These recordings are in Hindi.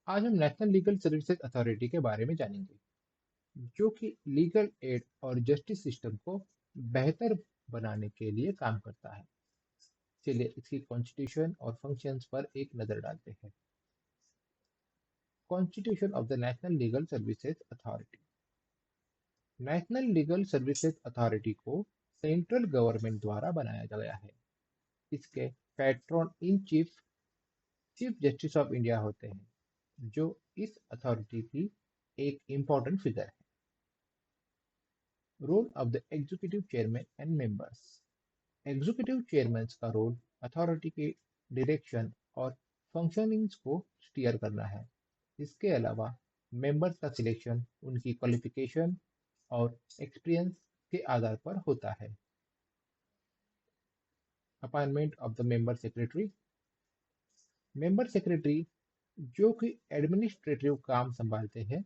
आज हम नेशनल लीगल सर्विसेज अथॉरिटी के बारे में जानेंगे, जो कि लीगल एड और जस्टिस सिस्टम को बेहतर बनाने के लिए काम करता है। चलिए इसकी कॉन्स्टिट्यूशन और फंक्शंस पर एक नजर डालते हैं। Constitution of the national legal services authority. National legal services authority को सेंट्रल गवर्नमेंट द्वारा बनाया गया है। इसके patron in chief chief justice of India होते हैं, जो इस अथॉरिटी की एक इम्पोर्टेंट फिगर है। Role of the executive chairman and members. Executive chairman का रोल अथॉरिटी के डायरेक्शन और फंक्शनिंग्स को स्टीयर करना है। इसके अलावा मेंबर्स का सिलेक्शन उनकी क्वालिफिकेशन और एक्सपीरियंस के आधार पर होता है। Appointment of the member secretary. Member secretary, जो कि एडमिनिस्ट्रेटिव काम संभालते हैं,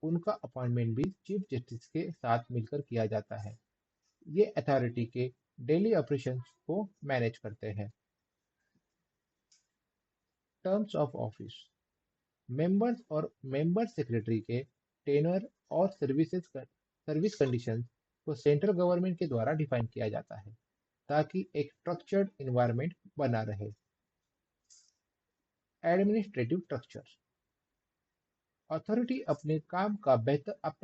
उनका अपॉइंटमेंट भी चीफ जस्टिस के साथ मिलकर किया जाता है। ये अथॉरिटी के डेली ऑपरेशंस को मैनेज करते हैं। Terms of office. मेंबर्स और मेंबर सेक्रेटरी के टेनर और सर्विस कंडीशंस को सेंट्रल गवर्नमेंट के द्वारा डिफाइन किया जाता है, ताकि एक स्ट्रक्चर्ड इन्वायरमेंट बना रहे। Administrative structure. अथॉरिटी अपने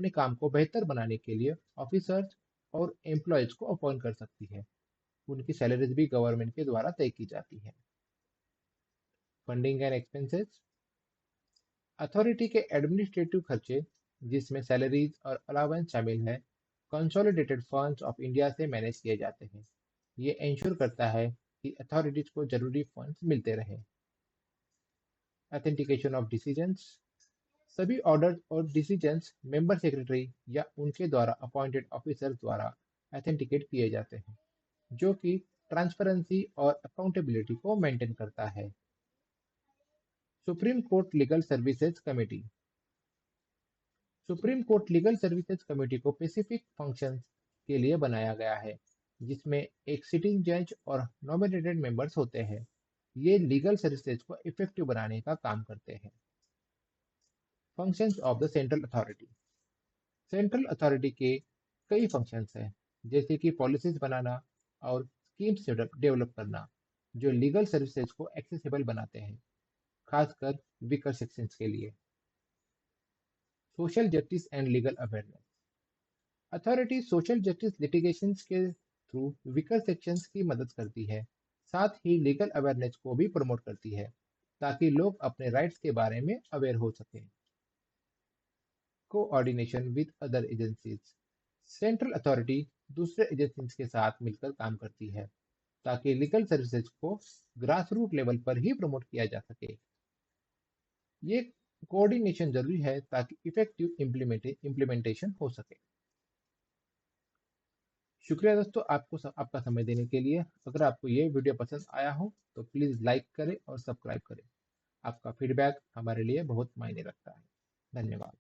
काम को बेहतर बनाने के लिए ऑफिसर्स और एम्प्लॉयज को अपॉइंट कर सकती है। उनकी सैलरीज भी गवर्नमेंट के द्वारा तय की जाती है। Funding and expenses. अथॉरिटी के एडमिनिस्ट्रेटिव खर्चे, जिसमें सैलरीज और अलाउंस शामिल है, कंसोलिडेटेड फंड्स ऑफ इंडिया से मैनेज किए जाते हैं। ये इंश्योर करता है कि अथॉरिटीज को जरूरी फंड्स मिलते रहे। Authentication of decisions. सभी ऑर्डर्स और डिसीजंस मेंबर सेक्रेटरी या उनके द्वारा अपॉइंटेड ऑफिसर द्वारा ऑथेंटिकेट किए जाते हैं, जो कि ट्रांसपेरेंसी और अकाउंटेबिलिटी को मेंटेन करता है। Supreme court legal services committee. Supreme court legal services committee को स्पेसिफिक फंक्शंस के लिए बनाया गया है, जिसमें एक सिटिंग जज और नॉमिनेटेड मेंबर्स होते हैं। ये लीगल सर्विसेज को इफेक्टिव बनाने का काम करते हैं। Functions of the central authority. Central authority के कई फंक्शंस हैं, जैसे कि पॉलिसीज बनाना और स्कीम्स डेवलप करना, जो लीगल सर्विसेज को एक्सेसिबल बनाते हैं, खासकर वीकर सेक्शंस के लिए। Social justice and legal awareness. Authority social justice litigations के थ्रू वीकर सेक्शंस की मदद करती है। साथ ही लीगल अवेयरनेस को भी प्रमोट करती है, ताकि लोग अपने राइट्स के बारे में अवेयर हो सकें। Coordination with other agencies. Central authority दूसरे एजेंसीज के साथ मिलकर काम करती है, ताकि लीगल सर्विसेज को ग्रास रूट लेवल पर ही प्रमोट किया जा सके। ये कोऑर्डिनेशन जरूरी है ताकि इफेक्टिव इम्प्लीमेंटेशन हो सके। शुक्रिया दोस्तों, आपका समय देने के लिए। अगर आपको ये वीडियो पसंद आया हो तो प्लीज़ लाइक करें और सब्सक्राइब करें। आपका फीडबैक हमारे लिए बहुत मायने रखता है। धन्यवाद।